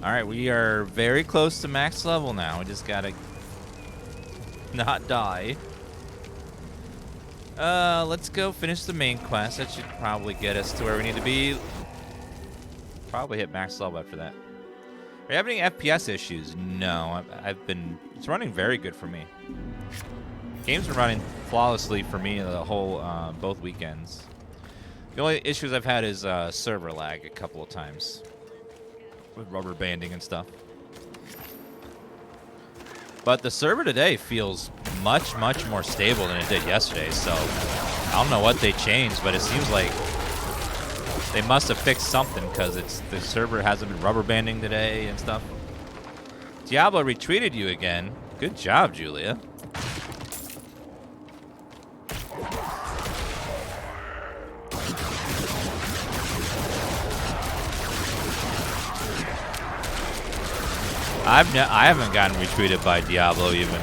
All right, we are very close to max level now. We just gotta not die. Let's go finish the main quest. That should probably get us to where we need to be. Probably hit max level after that. Are you having any FPS issues? No, I've been. It's running very good for me. Games been running flawlessly for me the whole both weekends. The only issues I've had is server lag a couple of times with rubber banding and stuff. But the server today feels much more stable than it did yesterday. So I don't know what they changed, but it seems like they must have fixed something because the server hasn't been rubber banding today and stuff. Diablo retweeted you again. Good job, Julia. I haven't gotten retweeted by Diablo even.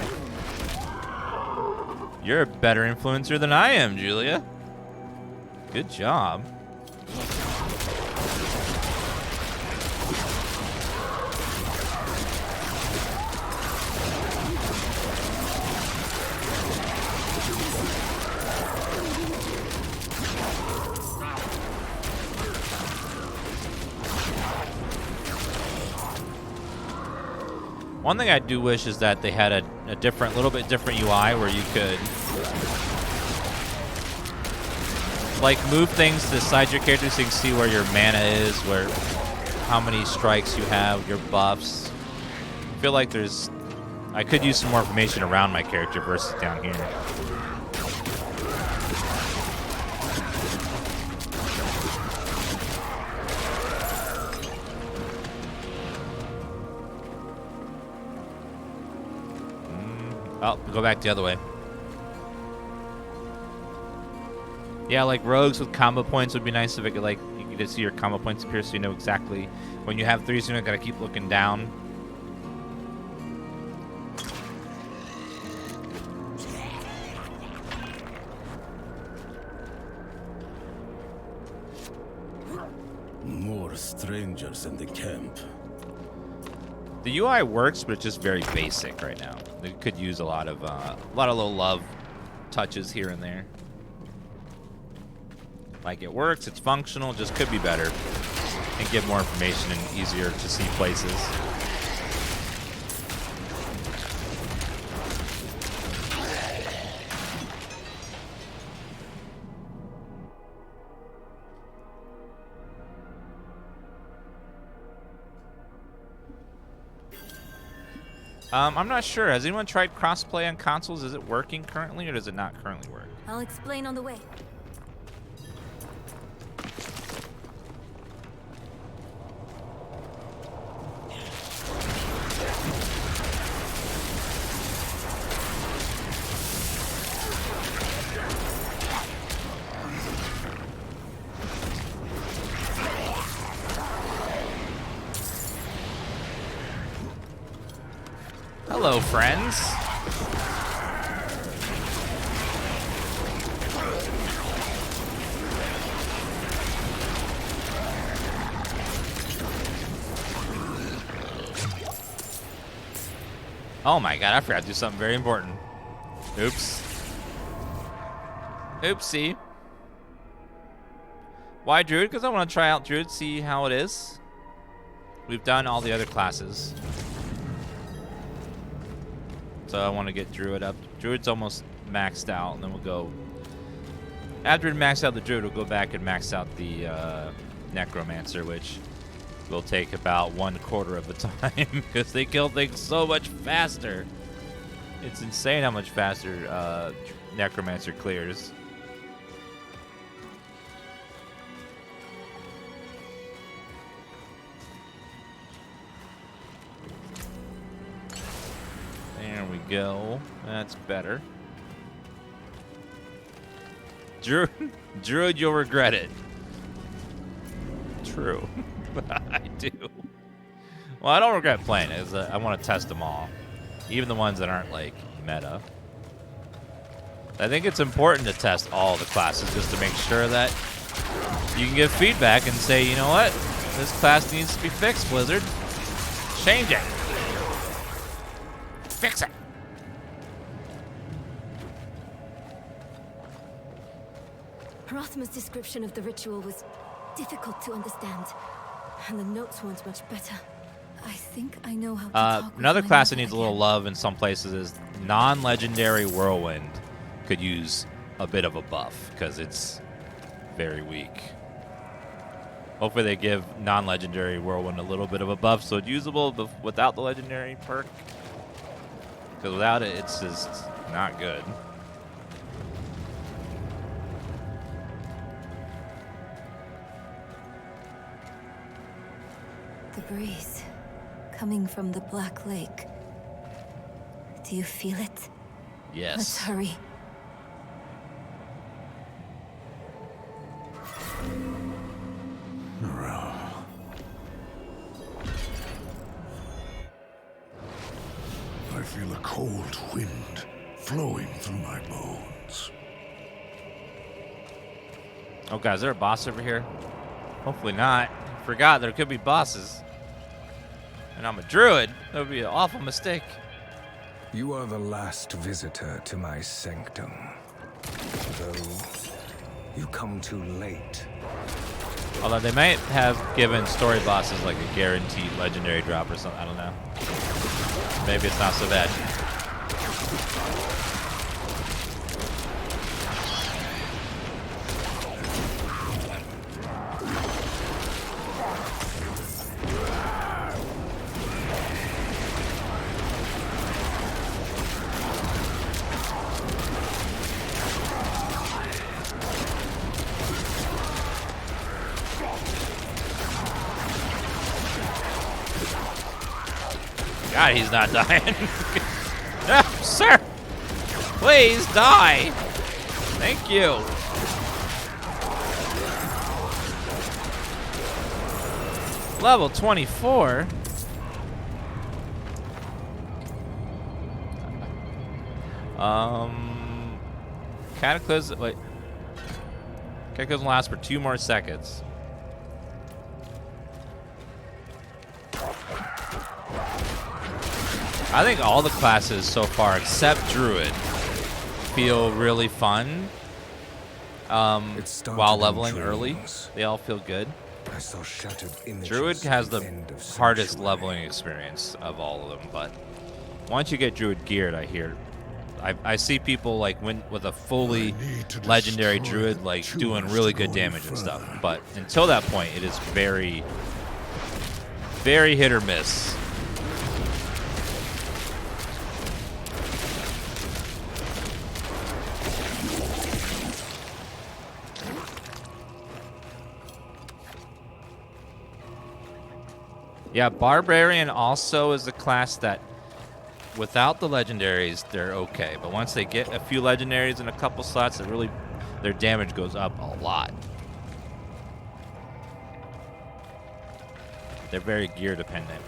You're a better influencer than I am, Julia. Good job. One thing I do wish is that they had a little bit different UI where you could like move things to the side of your character so you can see where your mana is, how many strikes you have, your buffs. I feel like I could use some more information around my character versus down here. Oh, go back the other way. Yeah, like rogues with combo points would be nice if it could, like, you could just see your combo points appear so you know exactly when you have 3, so you don't gotta keep looking down. More strangers in the camp. The UI works, but it's just very basic right now. They could use a lot of little love touches here and there. Like, it works, it's functional, just could be better and get more information and easier to see places. I'm not sure. Has anyone tried crossplay on consoles? Is it working currently, or does it not currently work? I'll explain on the way. Hello, friends. Oh my god, I forgot to do something very important. Oops. Oopsie. Why Druid? Because I want to try out Druid, see how it is. We've done all the other classes. So I want to get Druid up. Druid's almost maxed out, and then we'll go. After we max out the Druid, we'll go back and max out the Necromancer, which will take about 1/4 of the time because they kill things so much faster. It's insane how much faster Necromancer clears. There we go. That's better. Druid, you'll regret it. True. I do. Well, I don't regret playing it. I want to test them all. Even the ones that aren't, like, meta. I think it's important to test all the classes just to make sure that you can give feedback and say, you know what? This class needs to be fixed, Blizzard. Change it. Fix it. Hrothmer's description of the ritual was difficult to understand, and the notes weren't much better. I think I know how to talk with Another my class that mother needs a little again. love in some places is non-legendary Whirlwind. Could use a bit of a buff because it's very weak. Hopefully they give non-legendary Whirlwind a little bit of a buff so it's usable without the legendary perk. Because without it, it's just not good. The breeze coming from the Black Lake. Do you feel it? Yes. Let's hurry. I feel a cold wind flowing through my bones. Oh, God, is there a boss over here? Hopefully not. Forgot there could be bosses. And I'm a druid. That would be an awful mistake. You are the last visitor to my sanctum. Though you come too late. Although they might have given story bosses like a guaranteed legendary drop or something. I don't know. Maybe it's not so bad. God, he's not dying. No, sir! Please die! Thank you. Level 24? Cataclysm, wait. Cataclysm lasts for 2 more seconds. I think all the classes so far, except Druid, feel really fun while leveling early. They all feel good. I saw shattered images Druid has the end of hardest sanctuary. leveling experience of all of them, but once you get Druid geared, I hear, I see people like with a fully legendary Druid like doing really good damage and stuff. But until that point, it is very, very hit or miss. Yeah, Barbarian also is a class that, without the legendaries, they're okay. But once they get a few legendaries and a couple slots, it really, their damage goes up a lot. They're very gear dependent.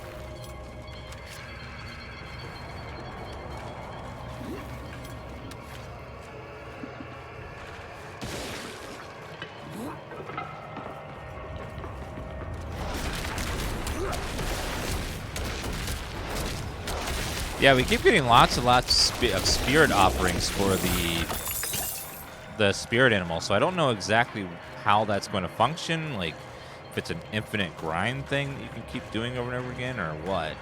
Yeah, we keep getting lots and lots of spirit offerings for the spirit animal, so I don't know exactly how that's going to function, like if it's an infinite grind thing that you can keep doing over and over again, or what.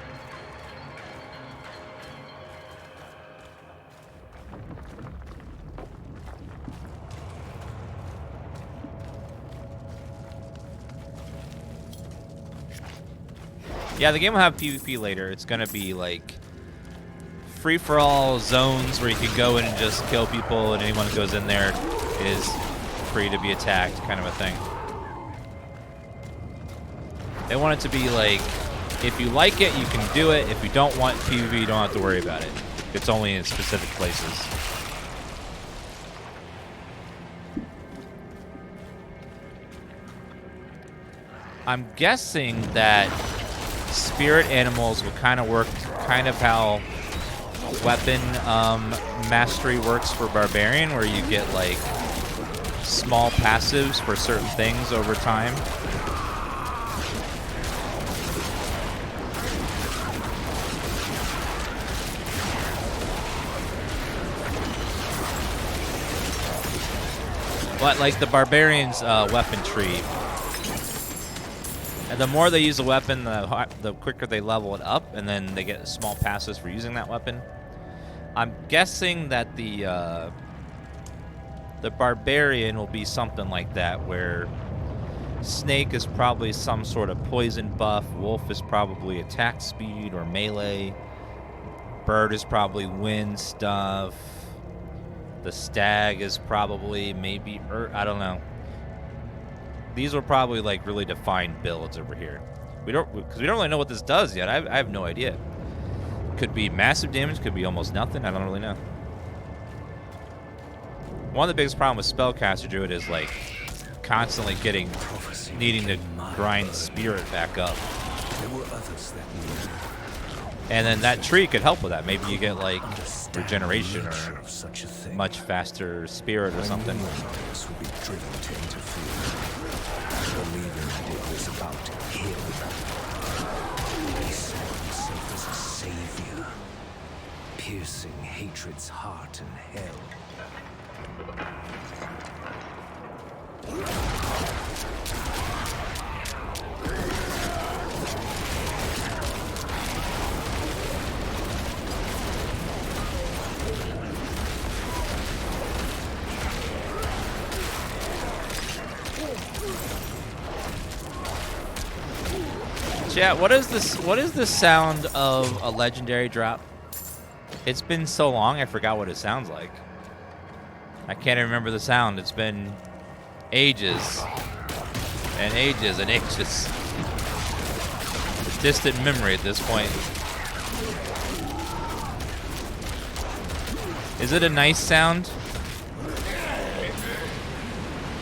Yeah, the game will have PvP later. It's going to be like free-for-all zones where you can go in and just kill people, and anyone who goes in there is free to be attacked, kind of a thing. They want it to be like, if you like it, you can do it. If you don't want PvP, you don't have to worry about it. It's only in specific places. I'm guessing that spirit animals will kind of work kind of how weapon mastery works for Barbarian, where you get like small passives for certain things over time. But like the barbarians' weapon tree, and the more they use a weapon, the quicker they level it up, and then they get small passes for using that weapon. I'm guessing that the barbarian will be something like that, where Snake is probably some sort of poison buff, Wolf is probably attack speed or melee, Bird is probably wind stuff, the Stag is probably maybe I don't know. These will probably like really define builds over here. Because we don't really know what this does yet. I have no idea. Could be massive damage, could be almost nothing. I don't really know. One of the biggest problems with Spellcaster Druid is like constantly needing to grind spirit back up. And then that tree could help with that. Maybe you get like regeneration or much faster spirit or something. Piercing hatred's heart in hell. Chat, what is this? What is the sound of a legendary drop? It's been so long, I forgot what it sounds like. I can't even remember the sound. It's been ages and ages and ages. Distant memory at this point. Is it a nice sound?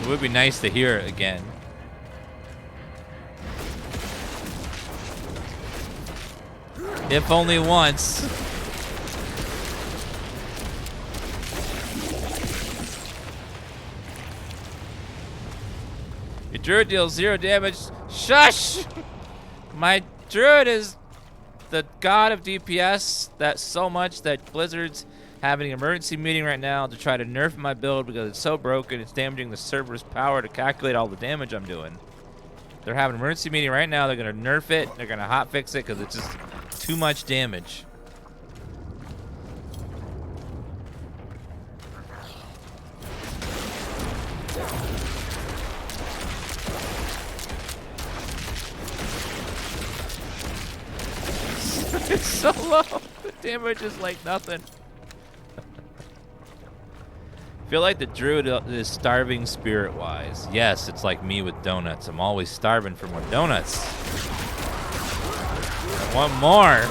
It would be nice to hear it again. If only once. Your druid deals 0 damage. Shush! My druid is the god of DPS. That's so much that Blizzard's having an emergency meeting right now to try to nerf my build because it's so broken. It's damaging the server's power to calculate all the damage I'm doing. They're having an emergency meeting right now. They're going to nerf it. They're going to hotfix it because it's just too much damage. It's so low. The damage is like nothing. I feel like the druid is starving spirit-wise. Yes, it's like me with donuts. I'm always starving for more donuts. I want more.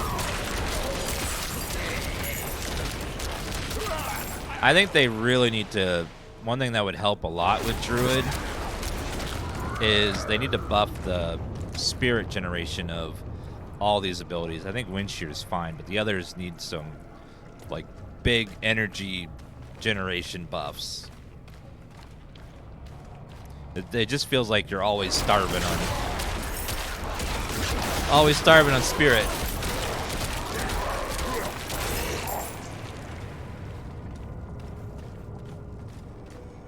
I think they really need to... One thing that would help a lot with druid is they need to buff the spirit generation of all these abilities. I think Windshear is fine, but the others need some like big energy generation buffs. It just feels like you're always starving on spirit.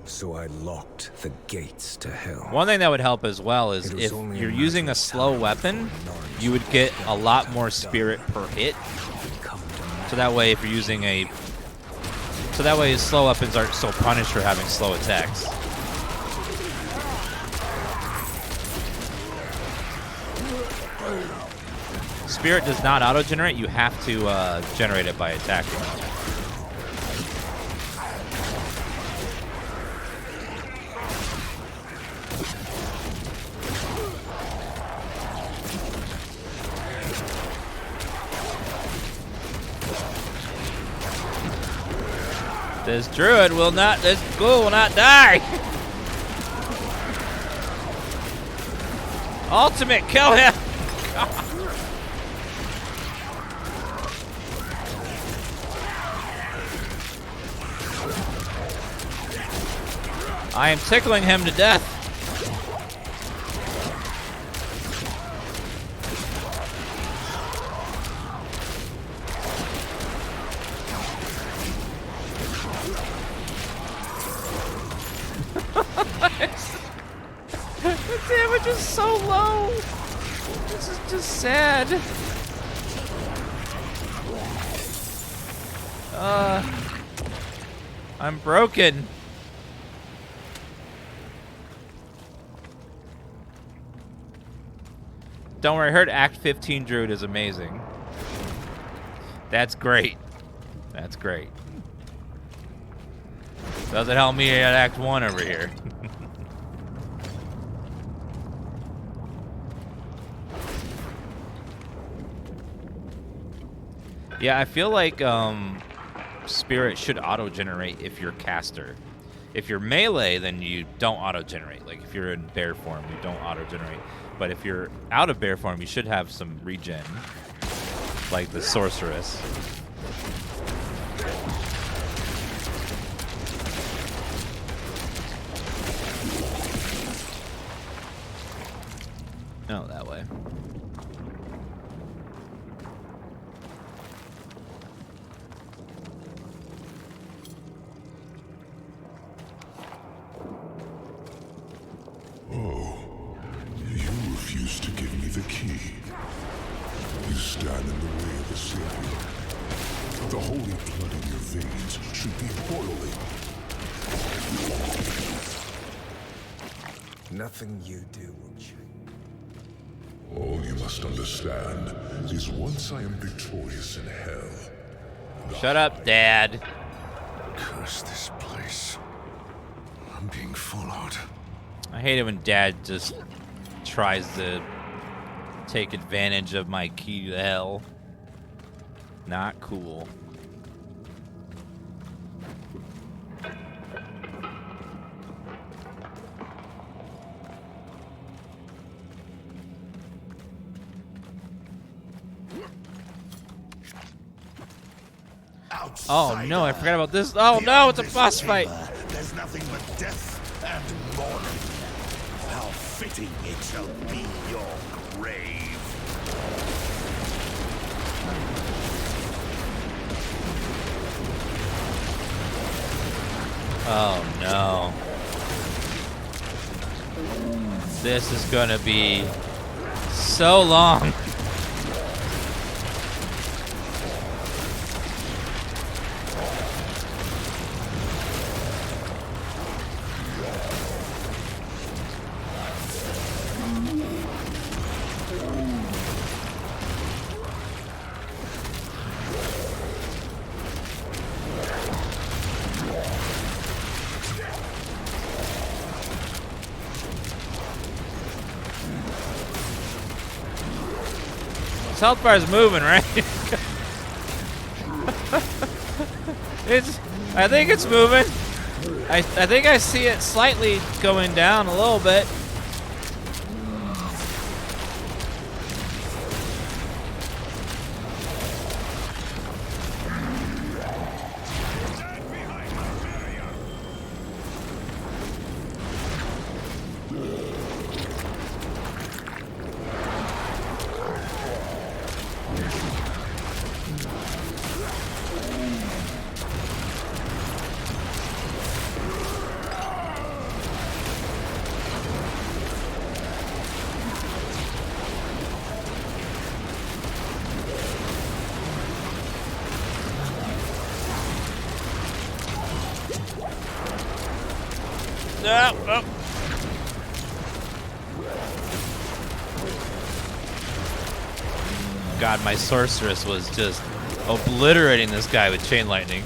So I locked the gates to hell. One thing that would help as well is if you're using a slow weapon, you would get a lot more spirit per hit. So that way, if you're using a... So that way, slow weapons aren't so punished for having slow attacks. Spirit does not auto-generate. You have to generate it by attacking. This druid will not, this ghoul will not die! Ultimate, kill him! I am tickling him to death. just sad. I'm broken. Don't worry, I heard Act 15 Druid is amazing. That's great. That's great. Doesn't help me at Act 1 over here. Yeah, I feel like Spirit should auto-generate if you're caster. If you're melee, then you don't auto-generate. Like, if you're in bear form, you don't auto-generate. But if you're out of bear form, you should have some regen. Like the sorceress. No, that way. You refuse to give me the key. You stand in the way of the Savior. The holy blood in your veins should be boiling. Nothing you do will change. All you must understand is once I am victorious in hell. Shut up, Dad. Curse this place. I'm being followed. I hate it when Dad just tries to take advantage of my key to hell. Not cool. Oh no, I forgot about this. Oh no, it's a boss fight. There's nothing but death and mourning. How fitting it shall be your grave. Oh no. This is gonna be so long. This health bar is moving, right? I think it's moving. I think I see it slightly going down a little bit. God, my sorceress was just obliterating this guy with chain lightning.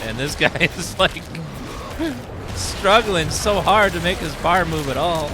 And this guy is like struggling so hard to make his bar move at all.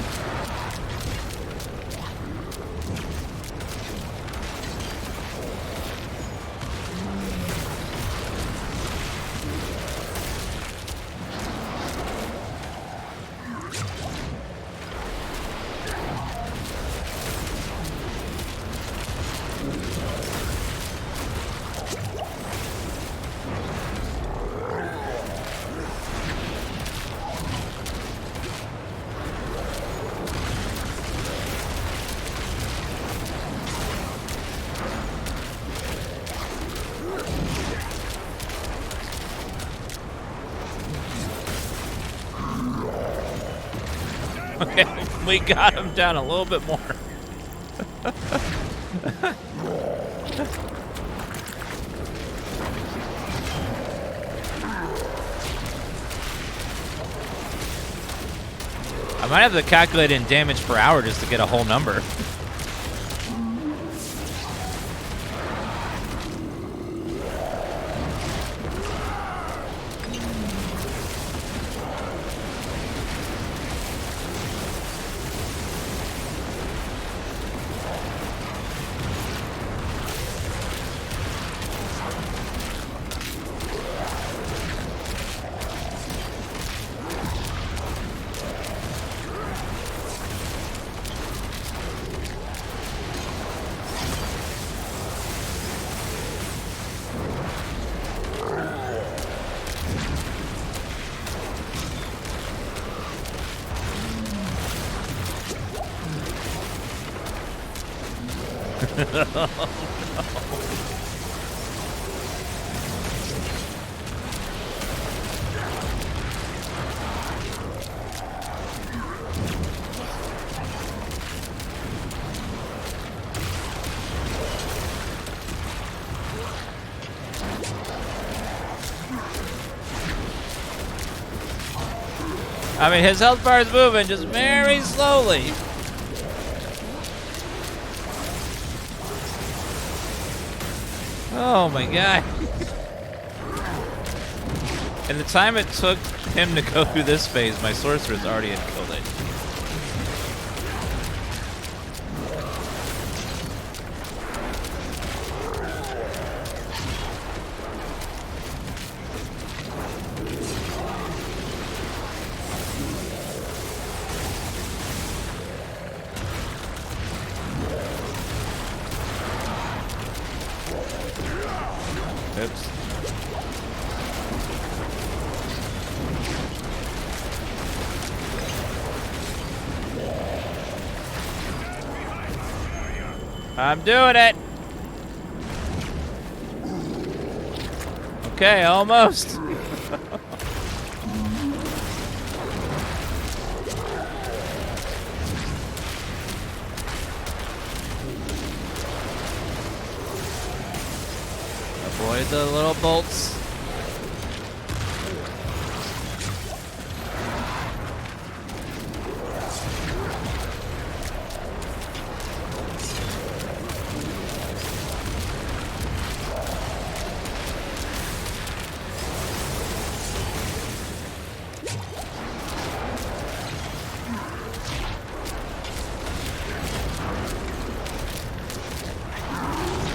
Okay, we got him down a little bit more. I might have to calculate in damage per hour just to get a whole number. I mean, his health bar is moving just very slowly. Oh my god. And the time it took him to go through this phase, my sorceress already had killed it. Oops. I'm doing it. Okay, almost. Avoid the little bolts.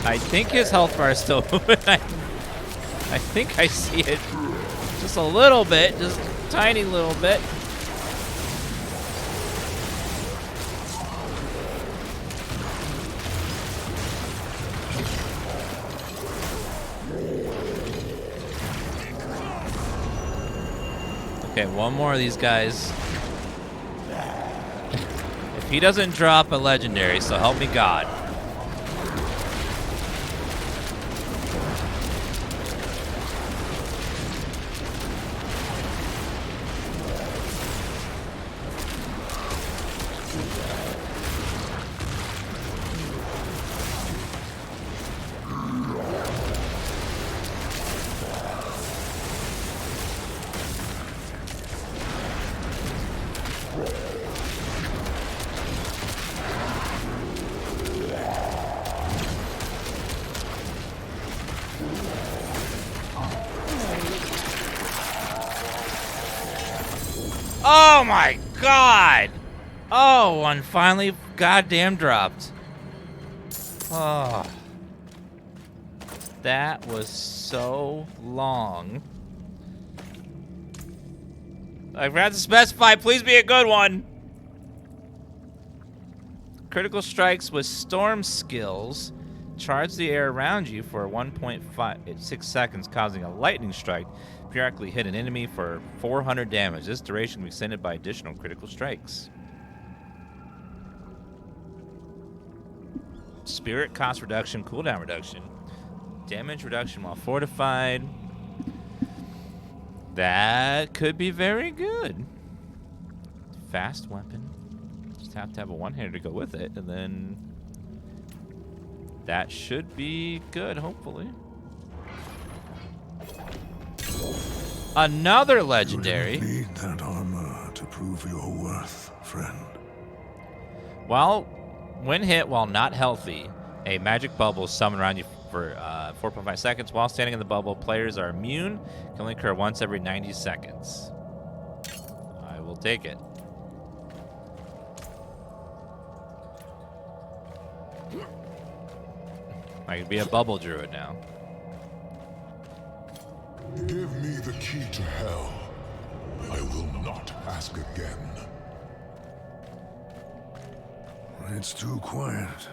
I think his health bar is still moving. I think I see it just a little bit, just a tiny little bit. Okay, one more of these guys. If he doesn't drop a legendary, so help me God. Oh my god! Oh, one finally goddamn dropped. Oh. That was so long. I forgot to specify, please be a good one. Critical strikes with storm skills charge the air around you for 1.6 seconds, causing a lightning strike. Periodically hit an enemy for 400 damage. This duration will be extended by additional critical strikes. Spirit cost reduction, cooldown reduction. Damage reduction while fortified. That could be very good. Fast weapon. Just have to have a one-hander to go with it, and then That should be good, hopefully. Another legendary. Need that armor to prove your worth, friend. Well, when hit while not healthy, a magic bubble is summoned around you for 4.5 seconds. While standing in the bubble, players are immune. Can only occur once every 90 seconds. I will take it. I can be a bubble druid now. Give me the key to hell. I will not ask again. It's too quiet.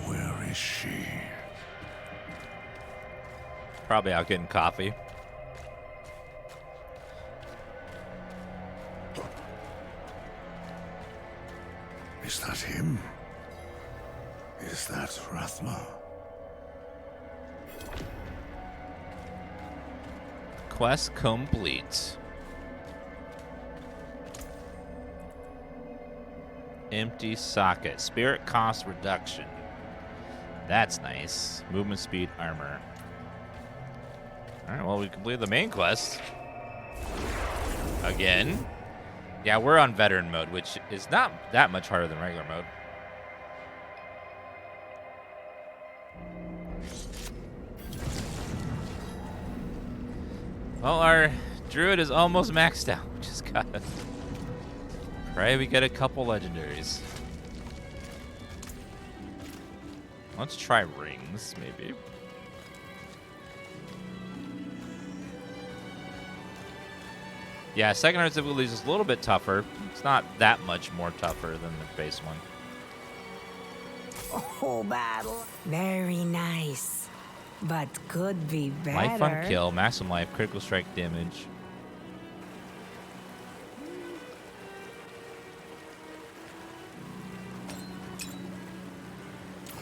Where is she? Probably out getting coffee. Is that him? Is that Rathma? Quest complete. Empty socket. Spirit cost reduction. That's nice. Movement speed, armor. Alright, well, we completed the main quest. Again. Yeah, we're on veteran mode, which is not that much harder than regular mode. Well, our druid is almost maxed out. We just gotta pray we get a couple legendaries. Let's try rings, maybe. Yeah, second hard difficulty is a little bit tougher. It's not that much more tougher than the base one. Oh, battle. Very nice. But could be better. Life on kill, maximum life, critical strike damage.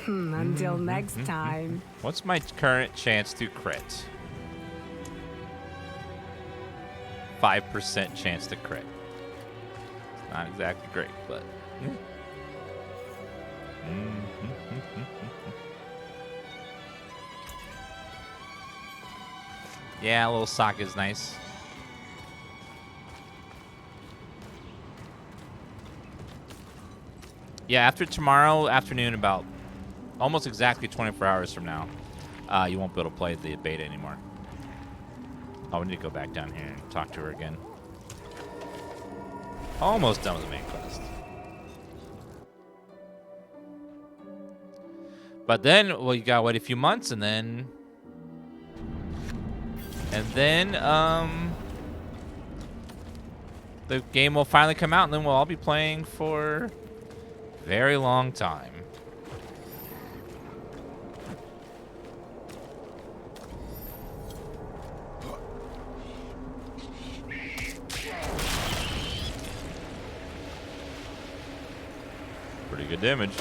Until next time. What's my current chance to crit? 5% chance to crit. It's not exactly great, but. Yeah, a little sock is nice. Yeah, after tomorrow afternoon, about almost exactly 24 hours from now, you won't be able to play the beta anymore. Oh, we need to go back down here and talk to her again. Almost done with the main quest. But then, well, you gotta wait a few months, and then the game will finally come out, and then we'll all be playing for a very long time. Pretty good damage.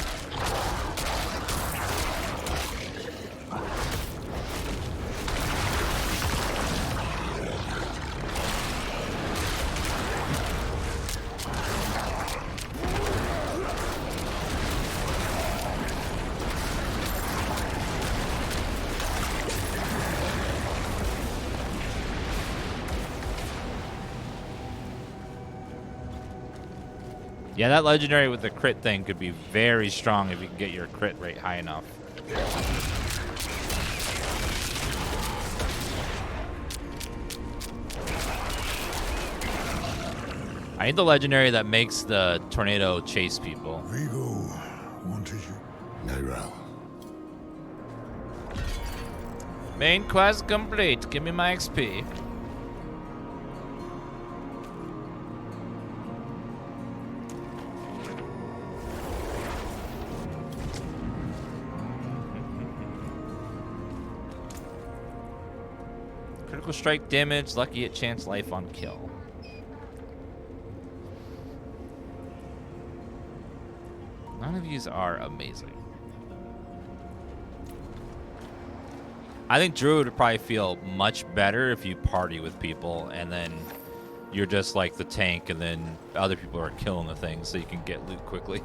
Yeah, that legendary with the crit thing could be very strong if you can get your crit rate high enough. I need the legendary that makes the tornado chase people. Vigo wanted you. Nairal. Main quest complete. Give me my XP. Critical strike damage, lucky hit chance, life on kill. None of these are amazing. I think Druid would probably feel much better if you party with people and then you're just like the tank and then other people are killing the things so you can get loot quickly.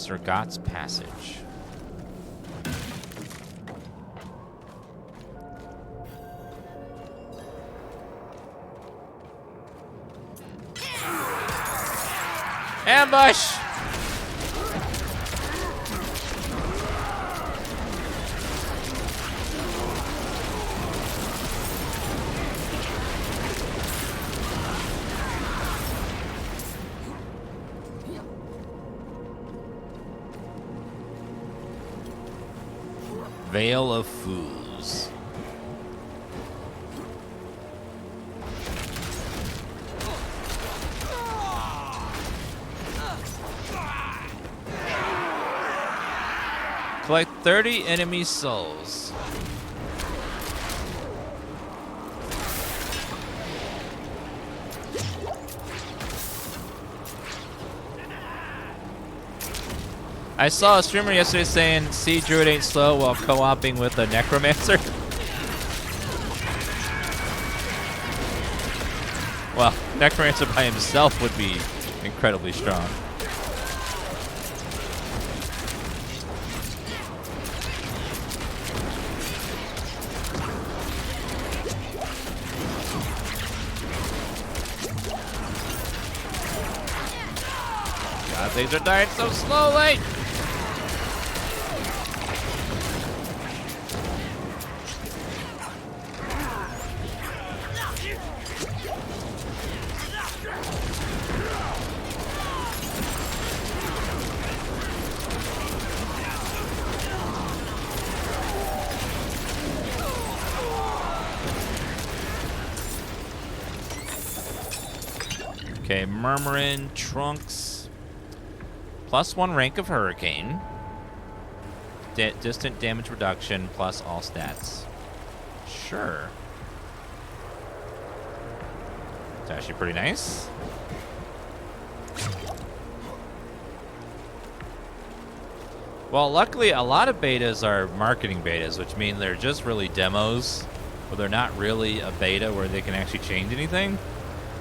Surgot's Passage. Ambush! Veil of Fools. Collect 30 enemy souls. I saw a streamer yesterday saying, see, Druid ain't slow while co-oping with a Necromancer. Well, Necromancer by himself would be incredibly strong. God, things are dying so slowly! Okay, Murmurin, Trunks. +1 rank of Hurricane. Distant damage reduction plus all stats. Sure. It's actually pretty nice. Well, luckily, a lot of betas are marketing betas, which mean they're just really demos, or they're not really a beta where they can actually change anything.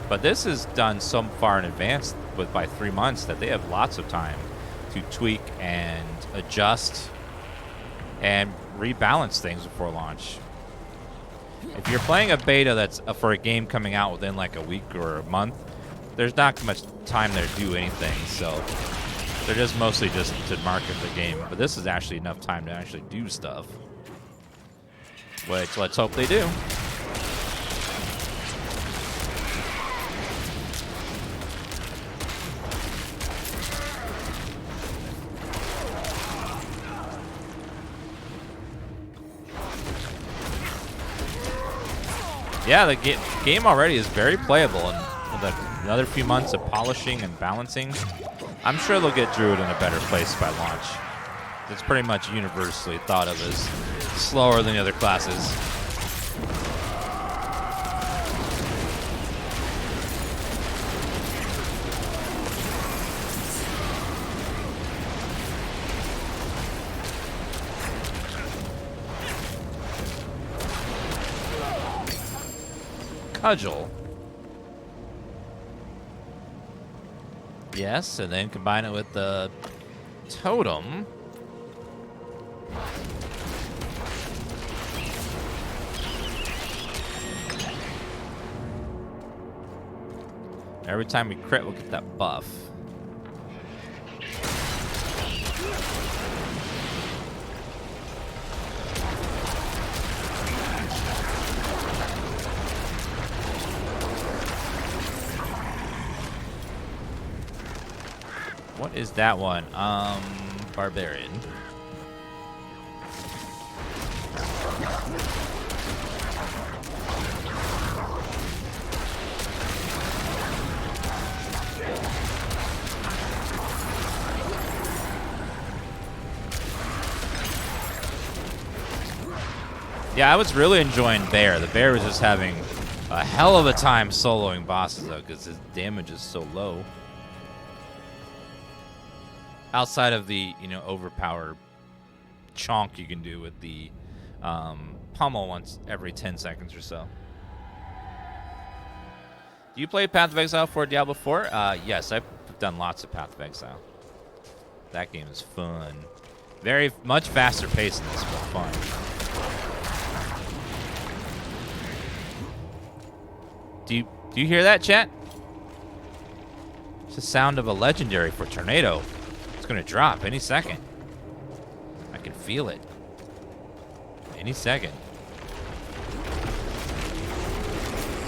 But this is done so far in advance by 3 months that they have lots of time to tweak and adjust and rebalance things before launch. If you're playing a beta that's for a game coming out within like a week or a month, there's not much time there to do anything. So they're just mostly just to market the game. But this is actually enough time to actually do stuff, which let's hope they do. Yeah, the game already is very playable, and with another few months of polishing and balancing, I'm sure they'll get Druid in a better place by launch. It's pretty much universally thought of as slower than the other classes. Cudgel. Yes, and then combine it with the totem. Every time we crit, we'll get that buff. What is that one? Barbarian. Yeah, I was really enjoying Bear. The Bear was just having a hell of a time soloing bosses, though, because his damage is so low. Outside of the, overpower chonk you can do with the pummel once every 10 seconds or so. Do you play Path of Exile for Diablo 4? Yes, I've done lots of Path of Exile. That game is fun. Very much faster paced than this, but fun. Do you hear that, chat? It's the sound of a legendary for Tornado. It's gonna drop any second. I can feel it. Any second.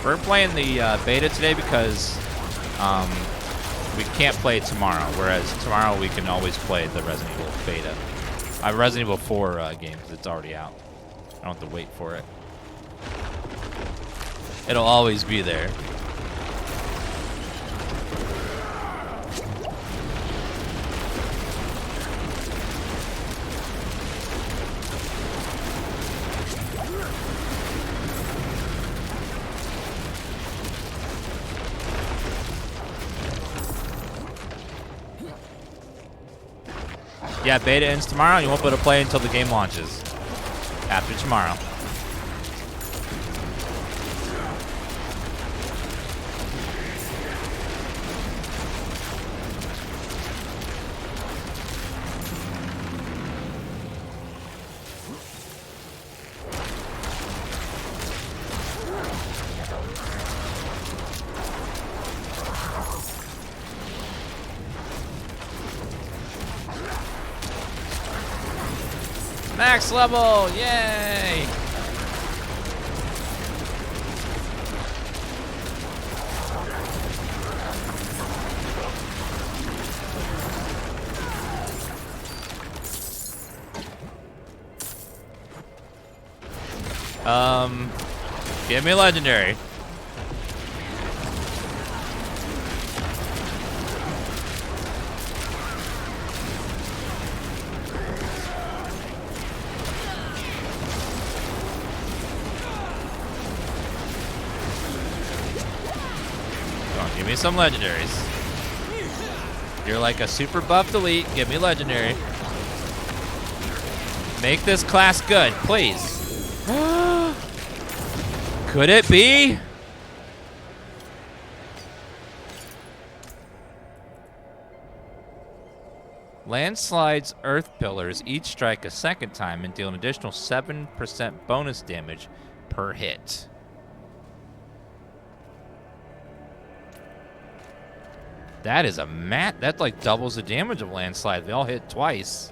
We're playing the beta today because we can't play it tomorrow, whereas tomorrow we can always play the Resident Evil beta. Resident Evil 4 game, because it's already out. I don't have to wait for it. It'll always be there. Yeah, beta ends tomorrow, and you won't be able to play until the game launches. After tomorrow. Max level! Yay! Give me a legendary. Give me some legendaries. You're like a super buffed elite. Give me legendary. Make this class good, please. Could it be? Landslides earth pillars each strike a second time and deal an additional 7% bonus damage per hit. That is a that like doubles the damage of landslide. They all hit twice.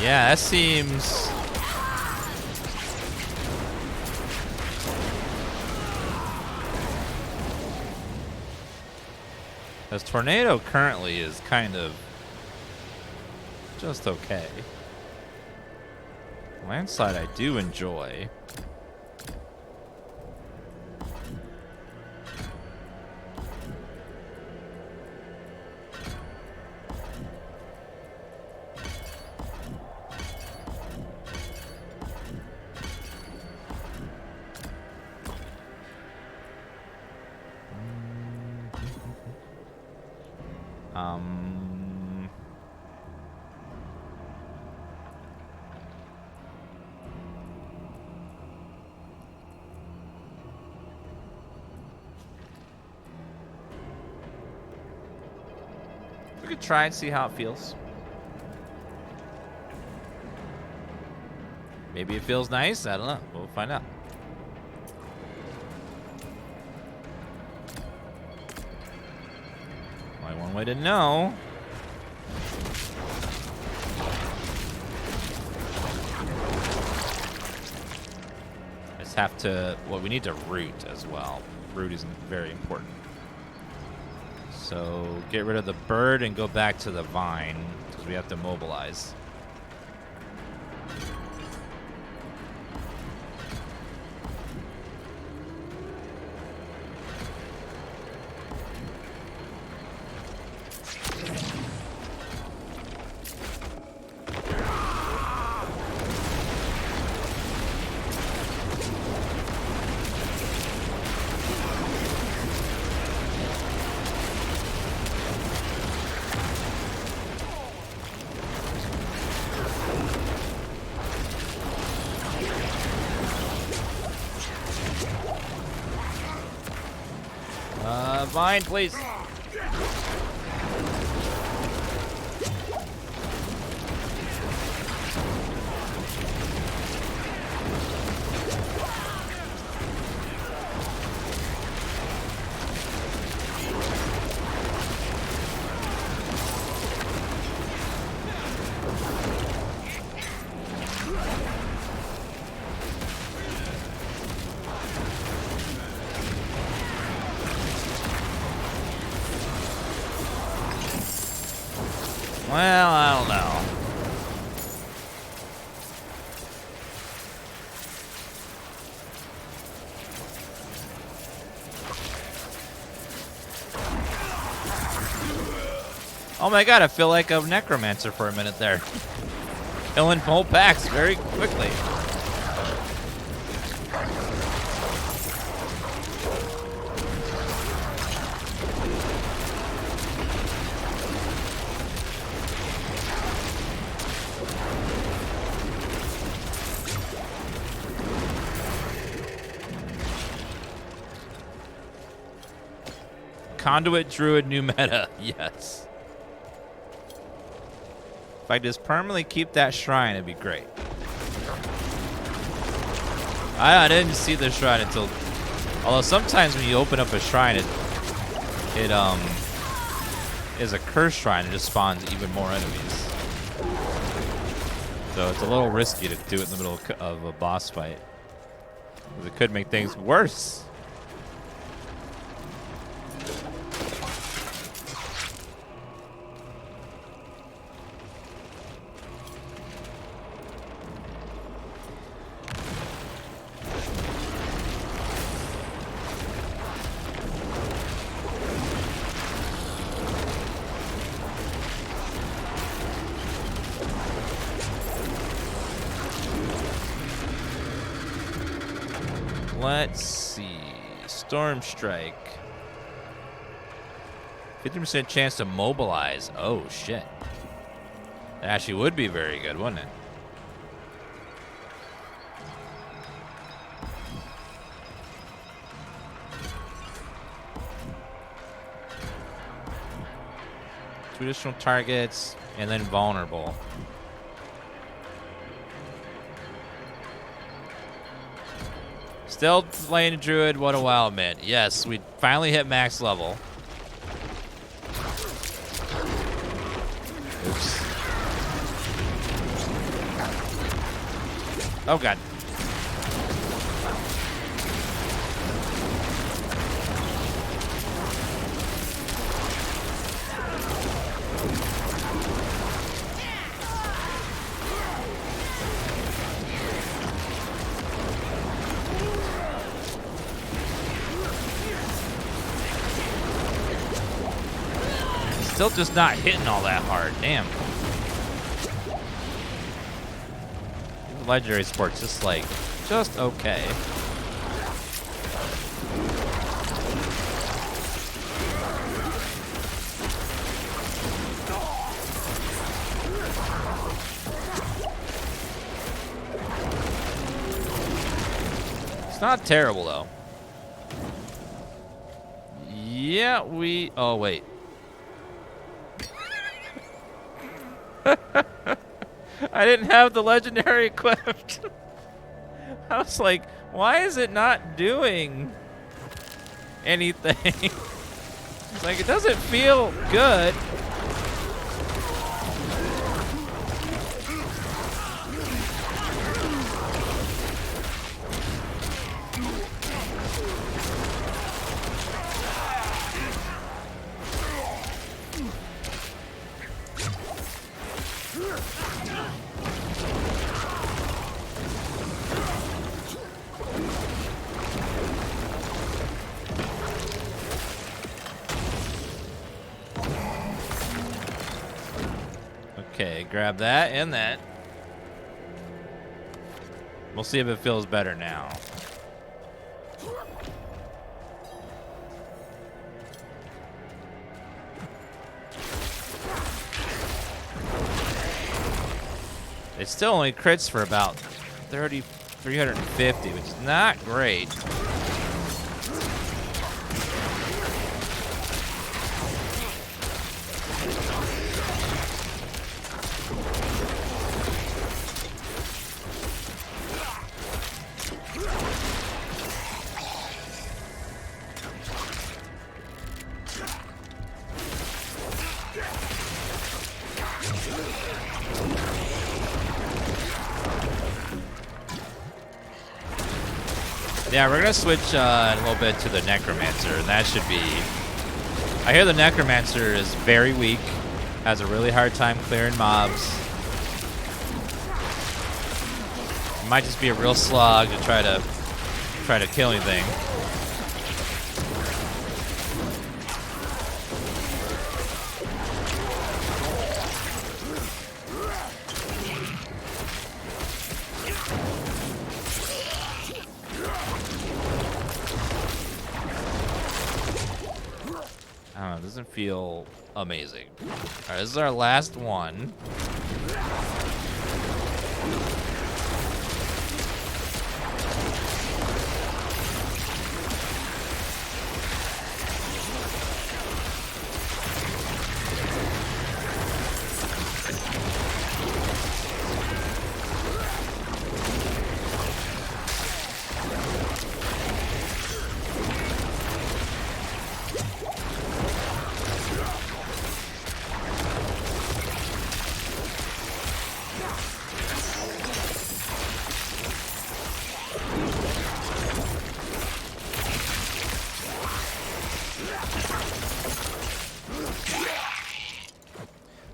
Yeah, that seems... As Tornado currently is kind of just okay. Landslide I do enjoy. We could try and see how it feels. Maybe it feels nice. I don't know. We'll find out. Only one way to know. Just have to... Well, we need to root as well. Root is very important. So get rid of the bird and go back to the vine because we have to mobilize. Mine, please. Well, I don't know. Oh my god, I feel like a necromancer for a minute there. Killing whole packs very quickly. Conduit Druid new meta, yes. If I just permanently keep that shrine, it'd be great. I didn't see the shrine until, although sometimes when you open up a shrine, it is a curse shrine and just spawns even more enemies. So it's a little risky to do it in the middle of a boss fight, because it could make things worse. Let's see. Storm Strike. 50% chance to mobilize. Oh, shit. That actually would be very good, wouldn't it? Two additional targets, and then vulnerable. Still playing a Druid, what a wild man. Yes, we finally hit max level. Oops. Oh god. Still just not hitting all that hard. Damn. Legendary sports just okay. It's not terrible though. Yeah, oh wait. I didn't have the legendary equipped. I was like, why is it not doing anything? It's like, it doesn't feel good. Okay, grab that and that. We'll see if it feels better now. It still only crits for about 350, which is not great. Yeah, we're gonna switch in a little bit to the Necromancer, and that should be... I hear the Necromancer is very weak, has a really hard time clearing mobs. It might just be a real slog to try to kill anything. I don't know, it doesn't feel amazing. Alright, this is our last one.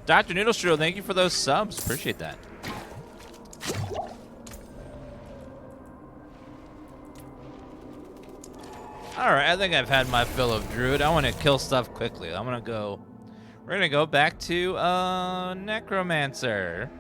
Dr. Noodlestro, thank you for those subs. Appreciate that. Alright, I think I've had my fill of Druid. I want to kill stuff quickly. We're gonna go back to Necromancer.